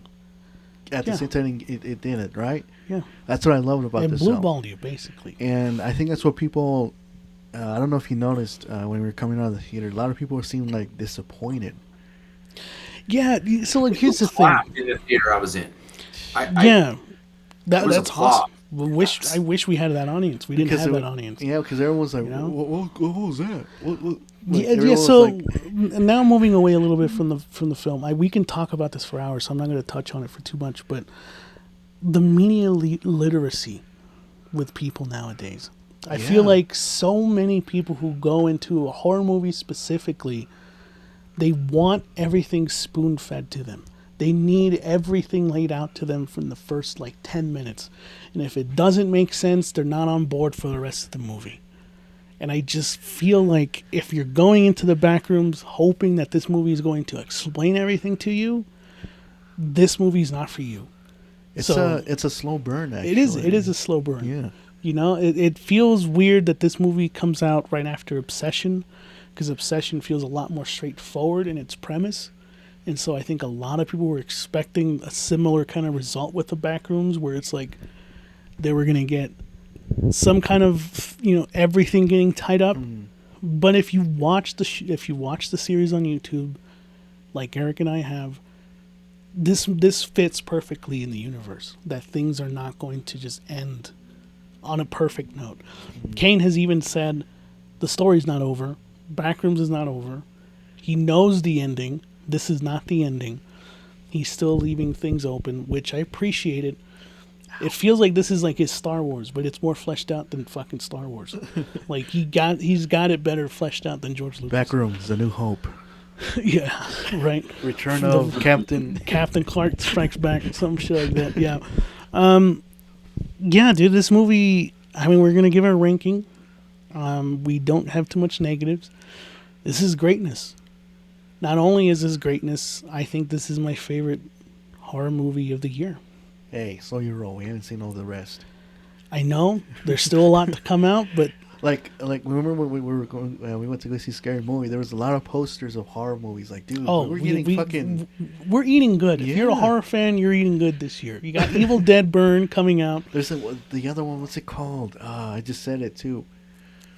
At the Yeah. same time, it didn't. Right? Yeah, That's what I loved about it this blue film. balled you basically. And I think that's what people. I don't know if you noticed when we were coming out of the theater. A lot of people seemed like disappointed. Yeah, so like here's the thing. clapped in the theater I was in. Yeah, was that's applause. awesome. I wish we had that audience. We didn't have that audience. Yeah, because everyone was like, You know? what was that? What, like, Yeah, everyone yeah. was So like- now moving away a little bit from the film, we can talk about this for hours. So I'm not going to touch on it for too much. But the media literacy with people nowadays, I feel Yeah. like so many people who go into a horror movie specifically, they want everything spoon fed to them. They need everything laid out to them from the first like 10 minutes. And if it doesn't make sense, they're not on board for the rest of the movie. And I just feel like if you're going into the Backrooms hoping that this movie is going to explain everything to you, this movie's not for you. it's so- a slow burn. Actually, It is a slow burn. Yeah. You know, it feels weird that this movie comes out right after Obsession, because Obsession feels a lot more straightforward in its premise. And so I think a lot of people were expecting a similar kind of result with the Backrooms, where it's like they were going to get some kind of, everything getting tied up. But if you watch if you watch the series on YouTube, like Eric and I have, this fits perfectly in the universe. That things are not going to just end on a perfect note. Kane has even said the story's not over. Backrooms is not over. He knows the ending. This is not the ending. He's still leaving things open, which I appreciate it. It feels like this is like his Star Wars, but it's more fleshed out than fucking Star Wars. Like he's got it better fleshed out than George Lucas. Backrooms, The New Hope, Yeah, right. Return The- of Captain. Captain Clark Strikes Back, some shit like that. Yeah. Yeah, dude, this movie, I mean, we're going to give it a ranking. We don't have too much negatives. This is greatness. Not only is this greatness, I think this is my favorite horror movie of the year. Hey, slow your roll. We haven't seen all the rest. I know there's still a lot to come out, but Like remember when we were going? We went to go see Scary Movie. There was a lot of posters of horror movies. Like, dude, we're getting fucking. we're eating good. If you're a Yeah. horror fan, you're eating good this year. You got Evil Dead Burn coming out. There's the other one. What's it called? I just said it too.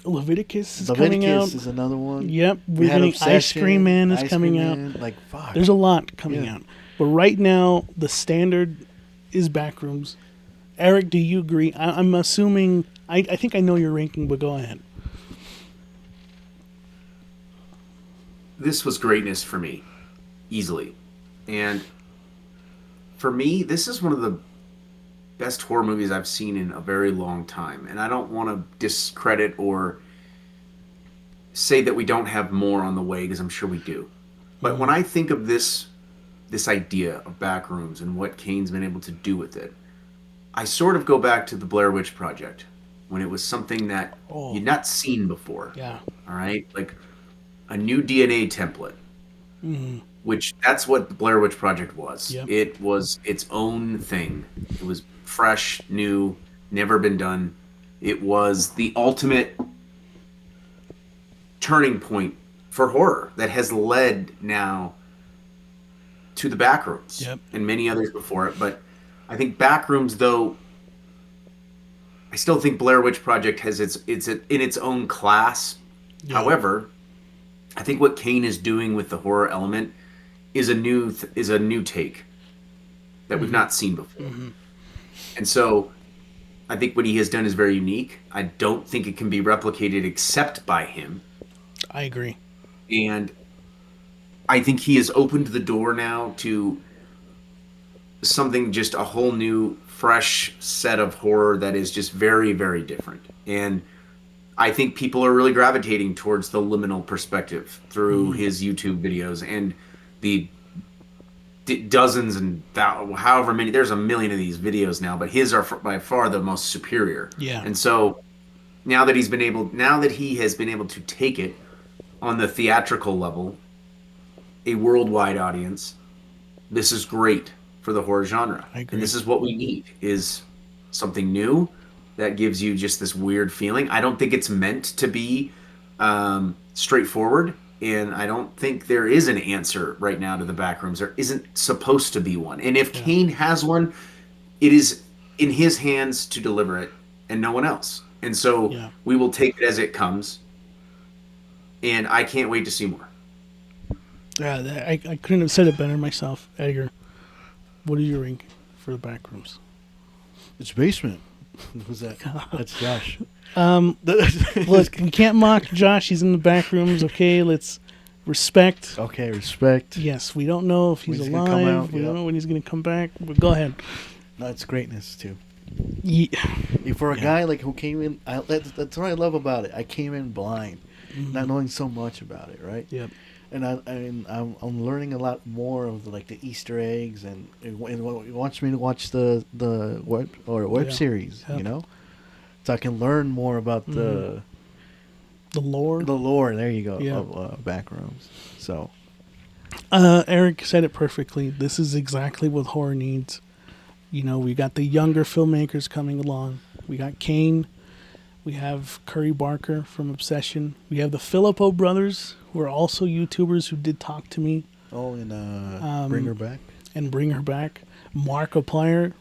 Leviticus is coming out. Leviticus is another one. Yep, We we're had getting Ice Obsession, Cream Man is Ice coming Cream out. Man, like, fuck. There's a lot coming Yeah. out. But right now, the standard is Backrooms. Eric, do you agree? I'm assuming... I think I know your ranking, but go ahead. This was greatness for me, easily. And for me, this is one of the best horror movies I've seen in a very long time. And I don't want to discredit or say that we don't have more on the way, because I'm sure we do. But when I think of this idea of Backrooms and what Kane's been able to do with it, I sort of go back to the Blair Witch Project, when it was something that you'd not seen before. Yeah. All right? Like a new DNA template which that's what the Blair Witch Project was. Yep. It was its own thing. It was fresh, new, never been done. It was the ultimate turning point for horror that has led now to the Backrooms and many others before it. But I think Backrooms, though, I still think Blair Witch Project has it's in its own class. Yeah. However, I think what Kane is doing with the horror element is a new take that we've not seen before. Mm-hmm. And so I think what he has done is very unique. I don't think it can be replicated except by him. I agree. And I think he has opened the door now to something, just a whole new, fresh set of horror that is just very, very different. And I think people are really gravitating towards the liminal perspective through his YouTube videos and the dozens and however many. There's a million of these videos now, but his are by far the most superior. Yeah. And so now that he has been able to take it on the theatrical level, a worldwide audience, this is great for the horror genre. I agree. And this is what we need, is something new that gives you just this weird feeling. I don't think it's meant to be straightforward, and I don't think there is an answer right now to the Backrooms. There isn't supposed to be one. And if Kane has one, it is in his hands to deliver it and no one else. And so we will take it as it comes, and I can't wait to see more. Yeah, I couldn't have said it better myself. Edgar, what are you ranking for the Backrooms? It's basement. Who's that? That's Josh. Look, we can't mock Josh. He's in the Backrooms. Okay, let's respect. Okay, respect. Yes, we don't know if he's alive. We don't know when he's going to come back. But go ahead. No, it's greatness too. Yeah. For a guy like who came in, that's what I love about it. I came in blind, not knowing so much about it, right? Yep. And I'm learning a lot more of the Easter eggs, and it wants me to watch the web series, you know, so I can learn more about the lore. The lore. There you go. Of Backrooms. So, Eric said it perfectly. This is exactly what horror needs. You know, we got the younger filmmakers coming along. We got Kane. We have Curry Barker from Obsession. We have the Filippo brothers, who are also YouTubers who did talk to me. Oh, and Bring Her Back. And Bring Her Back. Markiplier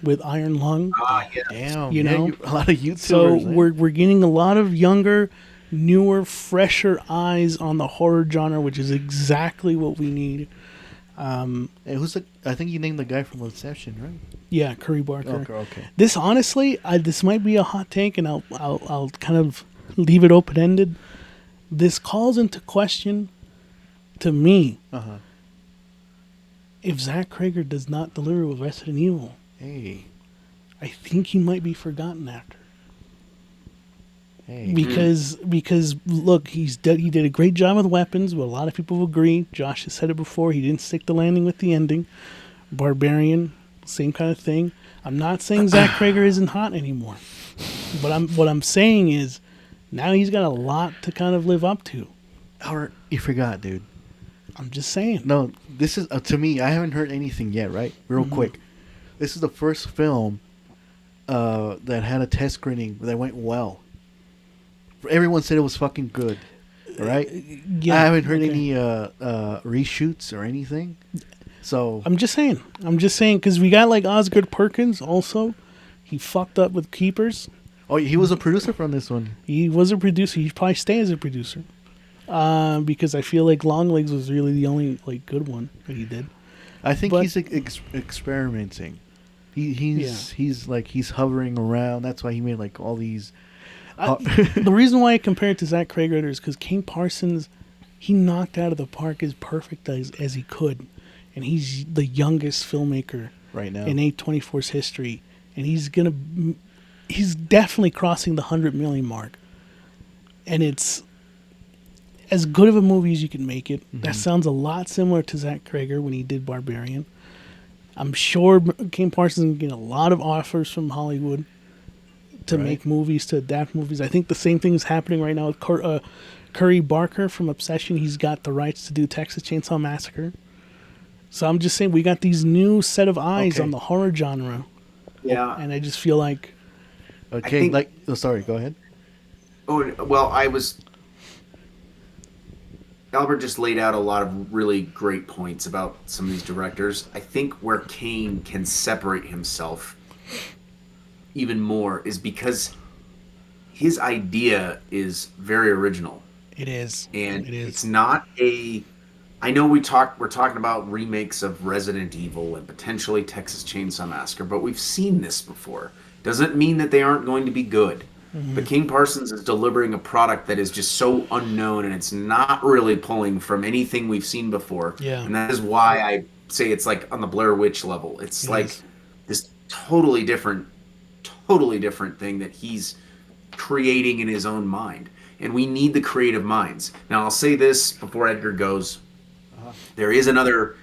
with Iron Lung. Yeah. Damn. You know? A lot of YouTubers. So we're getting a lot of younger, newer, fresher eyes on the horror genre, which is exactly what we need. Hey, I think you named the guy from Obsession, right? Yeah, Curry Barker. Okay. This honestly, this might be a hot take, and I'll kind of leave it open ended. This calls into question, to me, if Zach Cregger does not deliver with Resident Evil. Hey, I think he might be forgotten after. Hey. Because look, he did a great job with weapons, but a lot of people agree. Josh has said it before. He didn't stick the landing with the ending. Barbarian, same kind of thing. I'm not saying Zach Cregger isn't hot anymore, but what I'm saying is now he's got a lot to kind of live up to. Or you forgot, dude. I'm just saying. No, this is to me. I haven't heard anything yet. Right, real quick. This is the first film that had a test screening that went well. Everyone said it was fucking good, right? Yeah, I haven't heard any reshoots or anything. So I'm just saying because we got Osgood Perkins also. He fucked up with Keepers. Oh, he was a producer from this one. He was a producer. He probably stay as a producer because I feel like Longlegs was really the only good one that he did. I think he's experimenting. He's hovering around. That's why he made all these. The reason why I compare it to Zach Cregger is because Kane Parsons, he knocked out of the park as perfect as he could, and he's the youngest filmmaker right now in A24's history, and he's definitely crossing the 100 million mark, and it's as good of a movie as you can make it. That sounds a lot similar to Zach Cregger when he did Barbarian. I'm sure Kane Parsons is getting a lot of offers from Hollywood to make movies, to adapt movies. I think the same thing is happening right now with Curry Barker from Obsession. He's got the rights to do Texas Chainsaw Massacre. So I'm just saying we got these new set of eyes Okay. on the horror genre, Yeah. and I just feel like Okay, think- like, oh, sorry, go ahead. Oh, well, Albert just laid out a lot of really great points about some of these directors. I think where Kane can separate himself even more is because his idea is very original. it is. And It is. it's not a. I know we're talking about remakes of Resident Evil and potentially Texas Chainsaw Massacre, but we've seen this before. Doesn't mean that they aren't going to be good. But Kane Parsons is delivering a product that is just so unknown, and it's not really pulling from anything we've seen before. Yeah. And that is why I say it's like on the Blair Witch level. It's It like is. this totally different thing that he's creating in his own mind. And we need the creative minds. Now, I'll say this before Edgar goes. There is another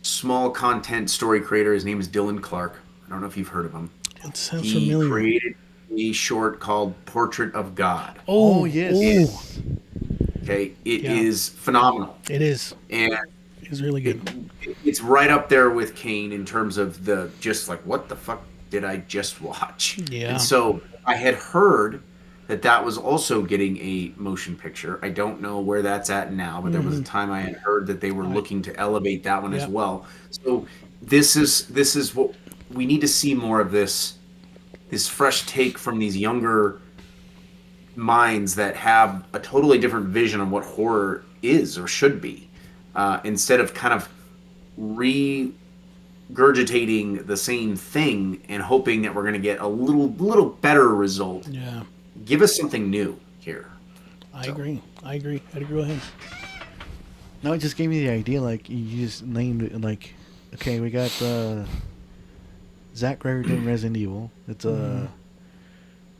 small content story creator. His name is Dylan Clark. I don't know if you've heard of him. It sounds He familiar. created a short called Portrait of God. Oh, yes. Okay, it Yeah. is phenomenal. It is. And It's really good. it's right up there with Kane in terms of the just like, what the fuck did I just watch? Yeah. And so I had heard that was also getting a motion picture. I don't know where that's at now, but there was a time I had heard that they were looking to elevate that one as Yeah. well. So this is what we need to see more of this fresh take from these younger minds that have a totally different vision on what horror is or should be, instead of kind of regurgitating the same thing and hoping that we're going to get a little better result. Yeah. Give us something new here. I agree. Edgar, go ahead. No, it just gave me the idea. Like you just named it. Like, okay, we got Zach Greger doing Resident Evil. It's a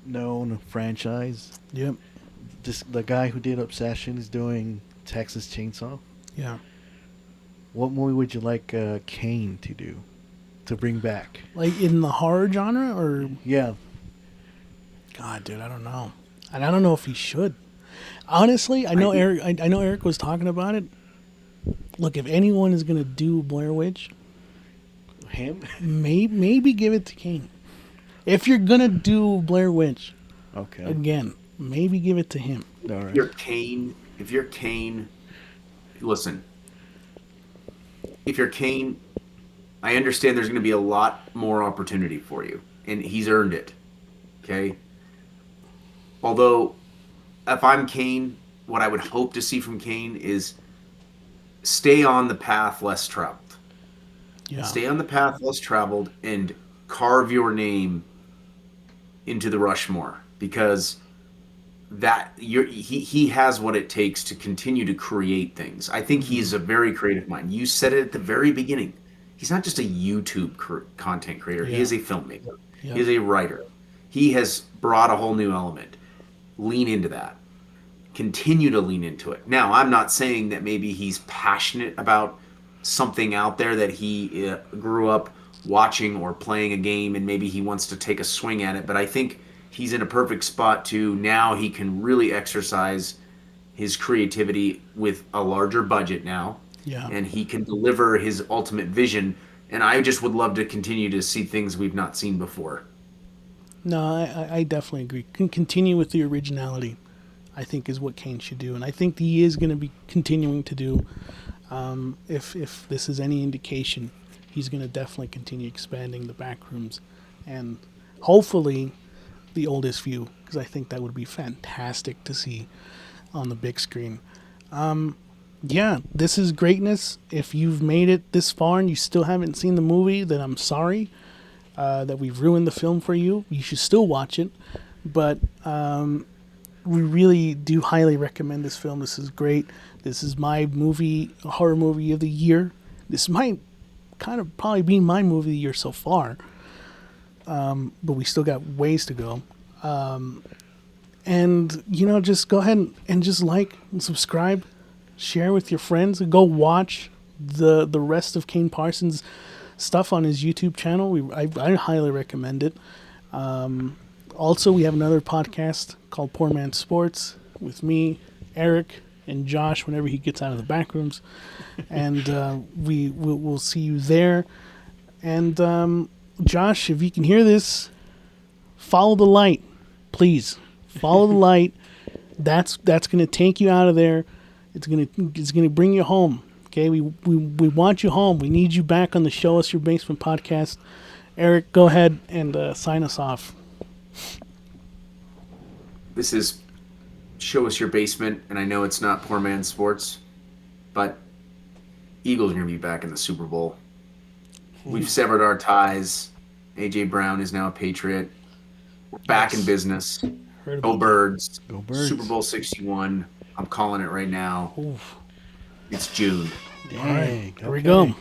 known franchise. Yep. Just the guy who did Obsession is doing Texas Chainsaw. Yeah. What movie would you like Kane to do, to bring back? Like in the horror genre, or Yeah, God, dude, I don't know. And I don't know if he should. Honestly, I know Eric was talking about it. Look, if anyone is gonna do Blair Witch, him. maybe give it to Kane. If you're gonna do Blair Witch Okay. again, maybe give it to him. All If right. you're Kane, listen. If you're Kane, I understand there's going to be a lot more opportunity for you, and he's earned it. Okay. Although, if I'm Kane, what I would hope to see from Kane is stay on the path less traveled. Yeah. Stay on the path less traveled and carve your name into the Rushmore, because he has what it takes to continue to create things. I think he's a very creative mind. You said it at the very beginning. He's not just a YouTube content creator. Yeah. He is a filmmaker. Yeah. He is a writer. He has brought a whole new element. Lean into that. Continue to lean into it. Now, I'm not saying that maybe he's passionate about something out there that he grew up watching or playing a game, and maybe he wants to take a swing at it. But I think he's in a perfect spot to now he can really exercise his creativity with a larger budget now. Yeah. And he can deliver his ultimate vision. And I just would love to continue to see things we've not seen before. No, I definitely agree. Continue with the originality, I think, is what Kane should do. And I think he is going to be continuing to do. If this is any indication, he's going to definitely continue expanding the Backrooms. And hopefully the oldest view, because I think that would be fantastic to see on the big screen. Yeah, this is greatness. If you've made it this far and you still haven't seen the movie, then I'm sorry that we've ruined the film for you. You should still watch it, but we really do highly recommend this film. This is great. This is my horror movie of the year. This might kind of probably be my movie of the year so far, but we still got ways to go. And just go ahead and just like and subscribe, share with your friends, and go watch the rest of Kane Parsons' stuff on his YouTube channel. I highly recommend it. Also, we have another podcast called Poor Man Sports with me, Eric, and Josh whenever he gets out of the Backrooms, and we'll see you there. And Josh, if you can hear this, follow the light, please. Follow the light. That's going to take you out of there. It's going to bring you home. Okay, we want you home. We need you back on the Show Us Your Basement podcast. Eric, go ahead and sign us off. This is Show Us Your Basement, and I know it's not poor man's sports, but Eagles are going to be back in the Super Bowl. We've severed our ties. A.J. Brown is now a Patriot. We're back in business. Go Birds. Go Birds. Super Bowl 61. I'm calling it right now. Oof. It's June. Dang, All right, here we go.